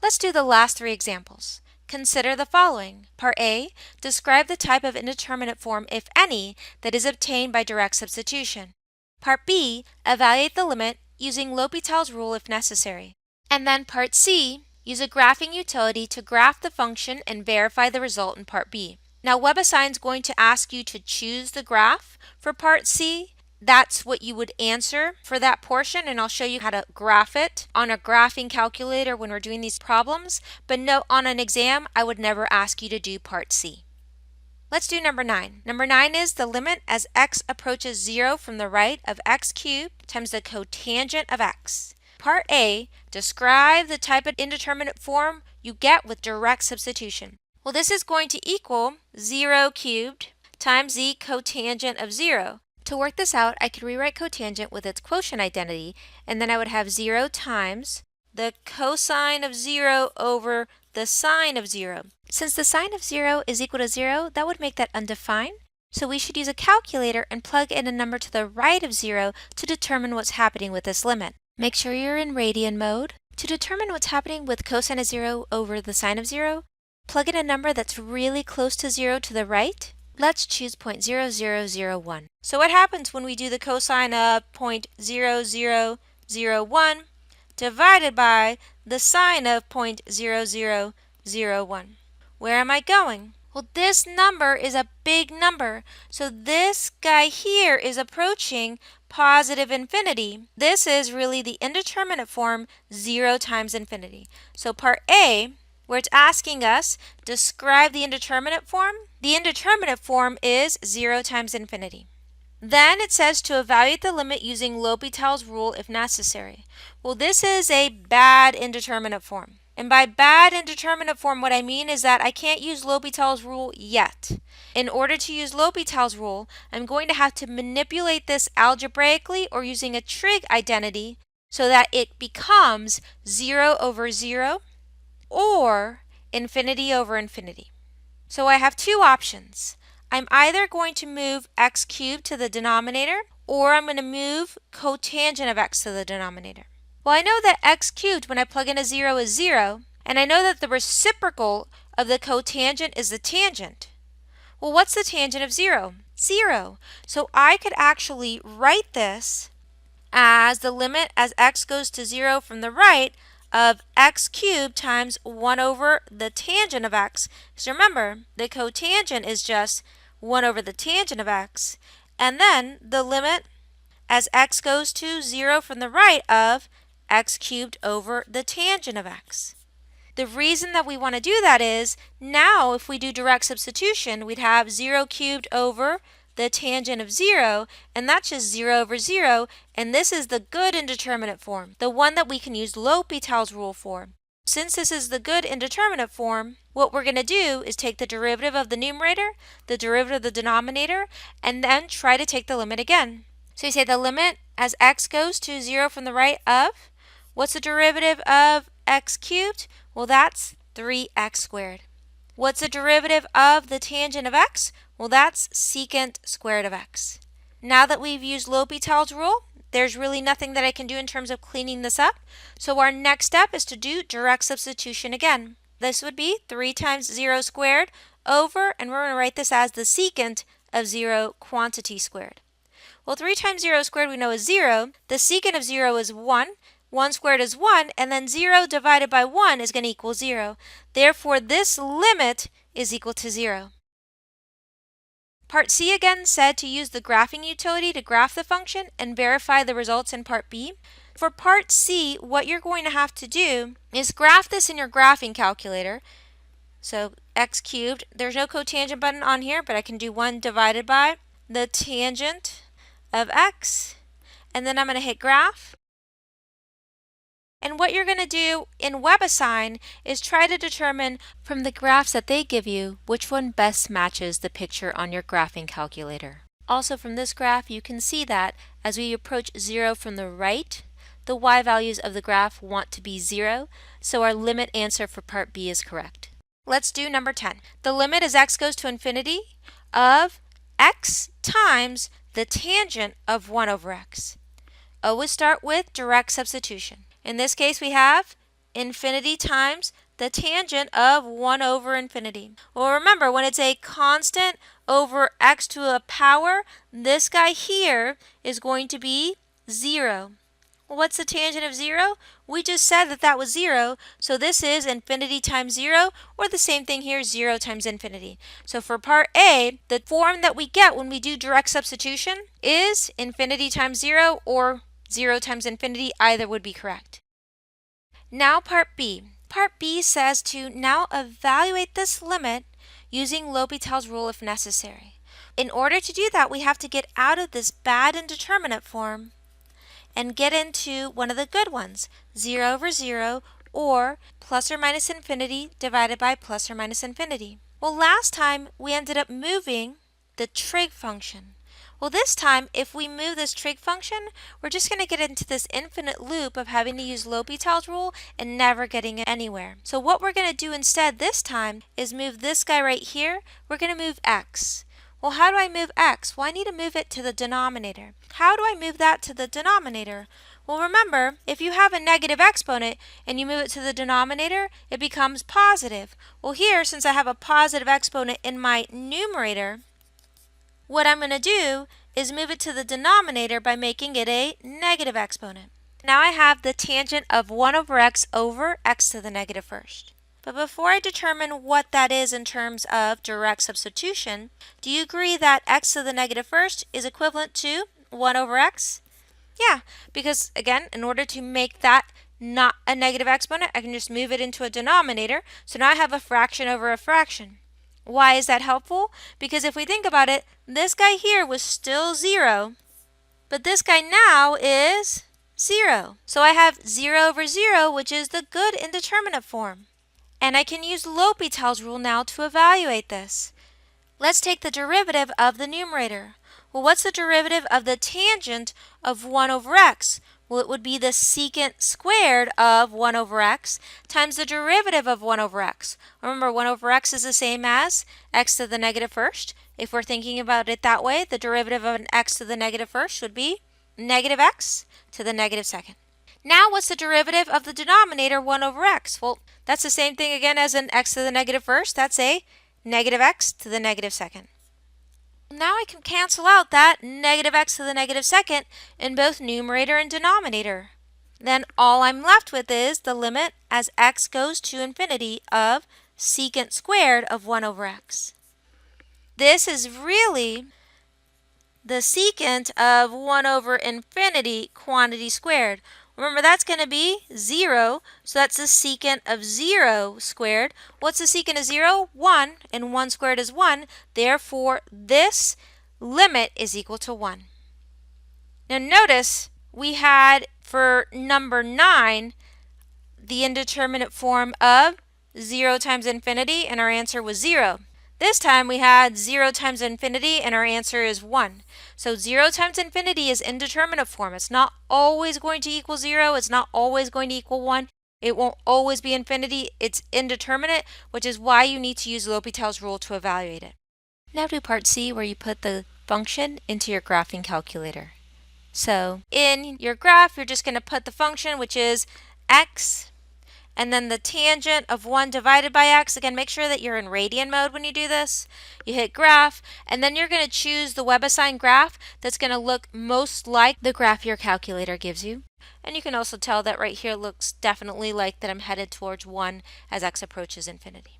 Let's do the last three examples. Consider the following. Part A, describe the type of indeterminate form, if any, that is obtained by direct substitution. Part B, evaluate the limit using L'Hopital's rule if necessary. And then Part C, use a graphing utility to graph the function and verify the result in Part B. Now WebAssign is going to ask you to choose the graph for Part C. That's what you would answer for that portion, and I'll show you how to graph it on a graphing calculator when we're doing these problems. But note, on an exam, I would never ask you to do Part C. Let's do number 9. Number 9 is the limit as x approaches 0 from the right of x cubed times the cotangent of x. Part A, describe the type of indeterminate form you get with direct substitution. Well, this is going to equal 0 cubed times the cotangent of 0. To work this out, I could rewrite cotangent with its quotient identity, and then I would have 0 times the cosine of 0 over the sine of 0. Since the sine of 0 is equal to 0, that would make that undefined. So we should use a calculator and plug in a number to the right of 0 to determine what's happening with this limit. Make sure you're in radian mode. To determine what's happening with cosine of 0 over the sine of 0, plug in a number that's really close to 0 to the right. Let's choose 0.0001. So what happens when we do the cosine of 0.0001 divided by the sine of 0.0001? Where am I going? Well, this number is a big number, so this guy here is approaching positive infinity. This is really the indeterminate form 0 times infinity. So part A, where it's asking us describe the indeterminate form, the indeterminate form is 0 times infinity. Then it says to evaluate the limit using L'Hopital's rule if necessary. Well, this is a bad indeterminate form. And by bad indeterminate form, what I mean is that I can't use L'Hopital's rule yet. In order to use L'Hopital's rule, I'm going to have to manipulate this algebraically or using a trig identity so that it becomes 0 over 0 or infinity over infinity. So I have two options. I'm either going to move x cubed to the denominator, or I'm going to move cotangent of x to the denominator. Well, I know that x cubed, when I plug in a 0, is 0, and I know that the reciprocal of the cotangent is the tangent. Well, what's the tangent of 0? 0. So I could actually write this as the limit as x goes to 0 from the right of x cubed times 1 over the tangent of x. Because remember, the cotangent is just 1 over the tangent of x. And then the limit as x goes to 0 from the right of x cubed over the tangent of x. The reason that we want to do that is, now if we do direct substitution, we'd have 0 cubed over the tangent of 0, and that's just 0 over 0, and this is the good indeterminate form, the one that we can use L'Hopital's rule for. Since this is the good indeterminate form, what we're going to do is take the derivative of the numerator, the derivative of the denominator, and then try to take the limit again. So you say the limit as x goes to 0 from the right of, what's the derivative of x cubed? Well, that's 3x squared. What's the derivative of the tangent of x? Well, that's secant squared of x. Now that we've used L'Hopital's rule, there's really nothing that I can do in terms of cleaning this up. So our next step is to do direct substitution again. This would be 3 times 0 squared over, and we're going to write this as the secant of 0 quantity squared. Well, 3 times 0 squared we know is 0. The secant of 0 is 1. 1 squared is 1, and then 0 divided by 1 is going to equal 0. Therefore, this limit is equal to 0. Part C again said to use the graphing utility to graph the function and verify the results in Part B. For Part C, what you're going to have to do is graph this in your graphing calculator. So x cubed, there's no cotangent button on here, but I can do 1 divided by the tangent of x, and then I'm going to hit graph. And what you're going to do in WebAssign is try to determine from the graphs that they give you which one best matches the picture on your graphing calculator. Also from this graph you can see that as we approach 0 from the right, the y values of the graph want to be 0, so our limit answer for part B is correct. Let's do number 10. The limit as x goes to infinity of x times the tangent of 1 over x. Always start with direct substitution. In this case, we have infinity times the tangent of 1 over infinity. Well, remember, when it's a constant over x to a power, this guy here is going to be 0. Well, what's the tangent of 0? We just said that that was 0, so this is infinity times 0, or the same thing here, 0 times infinity. So for part A, the form that we get when we do direct substitution is infinity times 0 or 0 times infinity. Either would be correct. Now part B. Part B says to now evaluate this limit using L'Hopital's rule if necessary. In order to do that, we have to get out of this bad indeterminate form and get into one of the good ones, 0 over 0, or plus or minus infinity divided by plus or minus infinity. Well, last time we ended up moving the trig function. Well, this time, if we move this trig function, we're just going to get into this infinite loop of having to use L'Hopital's rule and never getting anywhere. So what we're going to do instead this time is move this guy right here. We're going to move x. Well, how do I move x? Well, I need to move it to the denominator. How do I move that to the denominator? Well, remember, if you have a negative exponent and you move it to the denominator, it becomes positive. Well, here, since I have a positive exponent in my numerator, what I'm going to do is move it to the denominator by making it a negative exponent. Now I have the tangent of 1 over x to the negative first. But before I determine what that is in terms of direct substitution, do you agree that x to the negative first is equivalent to 1 over x? Yeah, because again, in order to make that not a negative exponent, I can just move it into a denominator. So now I have a fraction over a fraction. Why is that helpful? Because if we think about it, this guy here was still 0, but this guy now is 0. So I have 0 over 0, which is the good indeterminate form. And I can use L'Hopital's rule now to evaluate this. Let's take the derivative of the numerator. Well, what's the derivative of the tangent of 1 over x? Well, it would be the secant squared of 1 over x times the derivative of 1 over x. Remember, 1 over x is the same as x to the negative first. If we're thinking about it that way, the derivative of an x to the negative first would be negative x to the negative second. Now, what's the derivative of the denominator 1 over x? Well, that's the same thing again as an x to the negative first. That's a negative x to the negative second. Now I can cancel out that negative x to the negative second in both numerator and denominator. Then all I'm left with is the limit as x goes to infinity of secant squared of 1 over x. This is really the secant of 1 over infinity quantity squared. Remember, that's going to be 0, so that's the secant of 0 squared. What's the secant of 0? 1, and 1 squared is 1. Therefore, this limit is equal to 1. Now notice we had, for number 9, the indeterminate form of 0 times infinity, and our answer was 0. This time we had 0 times infinity, and our answer is 1. So 0 times infinity is indeterminate form. It's not always going to equal 0. It's not always going to equal 1. It won't always be infinity. It's indeterminate, which is why you need to use L'Hopital's rule to evaluate it. Now do part C, where you put the function into your graphing calculator. So in your graph, you're just going to put the function, which is x, and then the tangent of 1 divided by x. Again, make sure that you're in radian mode when you do this. You hit graph, and then you're going to choose the WebAssign graph that's going to look most like the graph your calculator gives you. And you can also tell that right here looks definitely like that I'm headed towards 1 as x approaches infinity.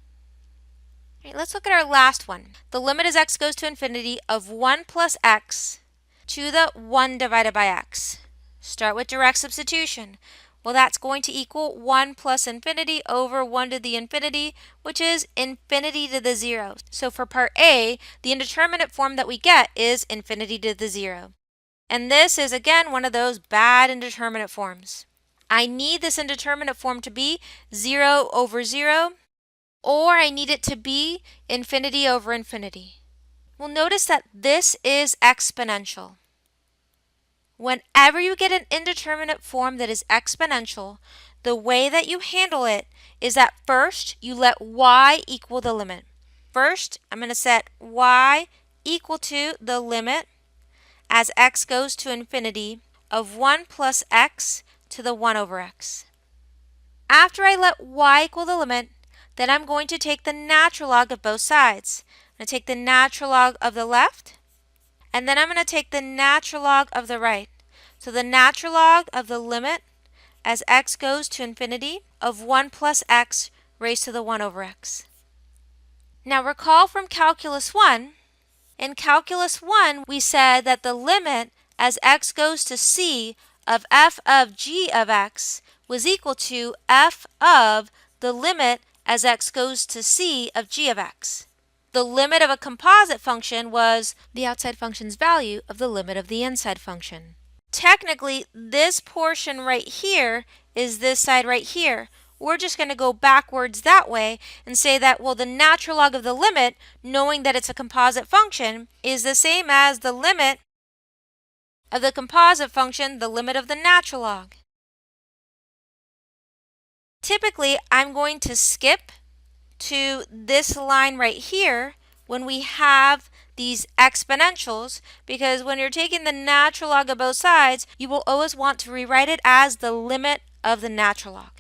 All right, let's look at our last one. The limit as x goes to infinity of 1 plus x to the 1 divided by x. Start with direct substitution. Well, that's going to equal 1 plus infinity over 1 to the infinity, which is infinity to the 0. So for part A, the indeterminate form that we get is infinity to the 0. And this is, again, one of those bad indeterminate forms. I need this indeterminate form to be 0 over 0, or I need it to be infinity over infinity. Well, notice that this is exponential. Whenever you get an indeterminate form that is exponential, the way that you handle it is that first you let y equal the limit. First, I'm going to set y equal to the limit as x goes to infinity of 1 plus x to the 1 over x. After I let y equal the limit, then I'm going to take the natural log of both sides. I'm going to take the natural log of the left, and then I'm going to take the natural log of the right. So the natural log of the limit as x goes to infinity of 1 plus x raised to the 1 over x. Now recall from Calculus 1, in Calculus 1 we said that the limit as x goes to c of f of g of x was equal to f of the limit as x goes to c of g of x. The limit of a composite function was the outside function's value of the limit of the inside function. Technically, this portion right here is this side right here. We're just going to go backwards that way and say that, well, the natural log of the limit, knowing that it's a composite function, is the same as the limit of the composite function, the limit of the natural log. Typically, I'm going to skip to this line right here when we have these exponentials, because when you're taking the natural log of both sides, you will always want to rewrite it as the limit of the natural log.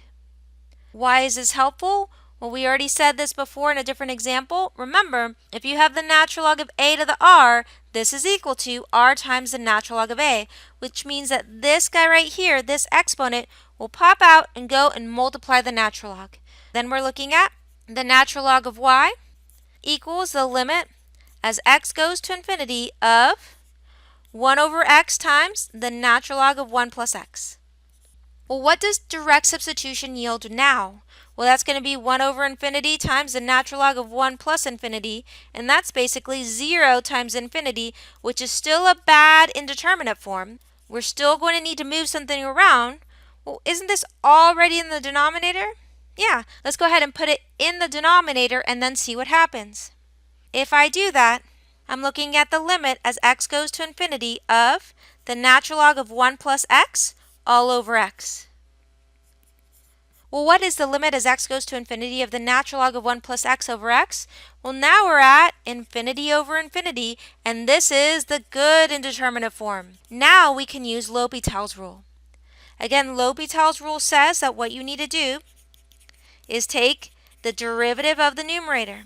Why is this helpful? Well, we already said this before in a different example. Remember, if you have the natural log of a to the r, this is equal to r times the natural log of a, which means that this guy right here, this exponent, will pop out and go and multiply the natural log. Then we're looking at the natural log of y equals the limit as x goes to infinity of 1 over x times the natural log of 1 plus x. Well, what does direct substitution yield now? Well, that's going to be 1 over infinity times the natural log of 1 plus infinity, and that's basically 0 times infinity, which is still a bad indeterminate form. We're still going to need to move something around. Well, isn't this already in the denominator? Yeah, let's go ahead and put it in the denominator and then see what happens. If I do that, I'm looking at the limit as x goes to infinity of the natural log of 1 plus x all over x. Well, what is the limit as x goes to infinity of the natural log of 1 plus x over x? Well, now we're at infinity over infinity, and this is the good indeterminate form. Now we can use L'Hopital's rule. Again, L'Hopital's rule says that what you need to do is take the derivative of the numerator.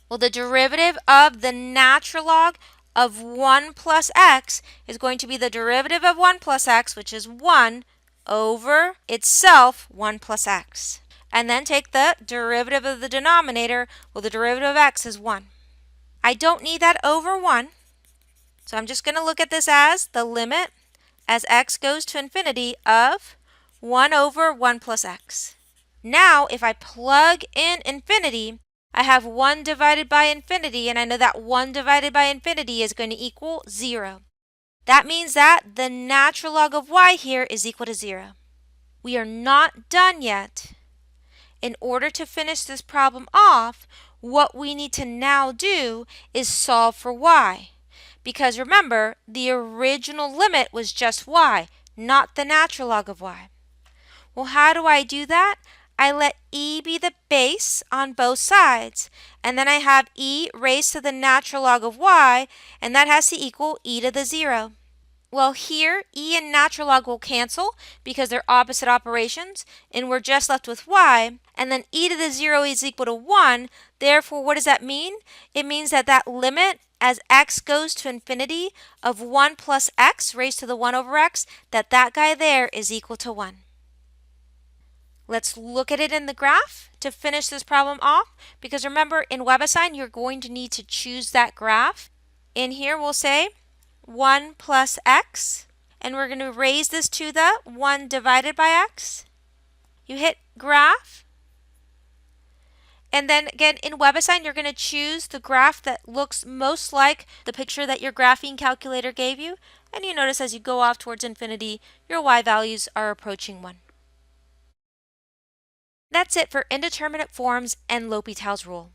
Well, the derivative of the natural log of 1 plus x is going to be the derivative of 1 plus x, which is 1 over itself 1 plus x. And then take the derivative of the denominator. Well, the derivative of x is 1. I don't need that over 1, so I'm just going to look at this as the limit as x goes to infinity of 1 over 1 plus x. Now, if I plug in infinity, I have 1 divided by infinity, and I know that 1 divided by infinity is going to equal 0. That means that the natural log of y here is equal to 0. We are not done yet. In order to finish this problem off, what we need to now do is solve for y. Because remember, the original limit was just y, not the natural log of y. Well, how do I do that? I let e be the base on both sides, and then I have e raised to the natural log of y, and that has to equal e to the 0. Well, here e and natural log will cancel because they're opposite operations, and we're just left with y, and then e to the 0 is equal to 1. Therefore, what does that mean? It means that that limit as x goes to infinity of 1 plus x raised to the 1 over x, that guy there is equal to 1. Let's look at it in the graph to finish this problem off, because remember, in WebAssign, you're going to need to choose that graph. In here, we'll say 1 plus x, and we're going to raise this to the 1 divided by x. You hit graph, and then again, in WebAssign, you're going to choose the graph that looks most like the picture that your graphing calculator gave you, and you notice as you go off towards infinity, your y values are approaching 1. That's it for indeterminate forms and L'Hopital's rule.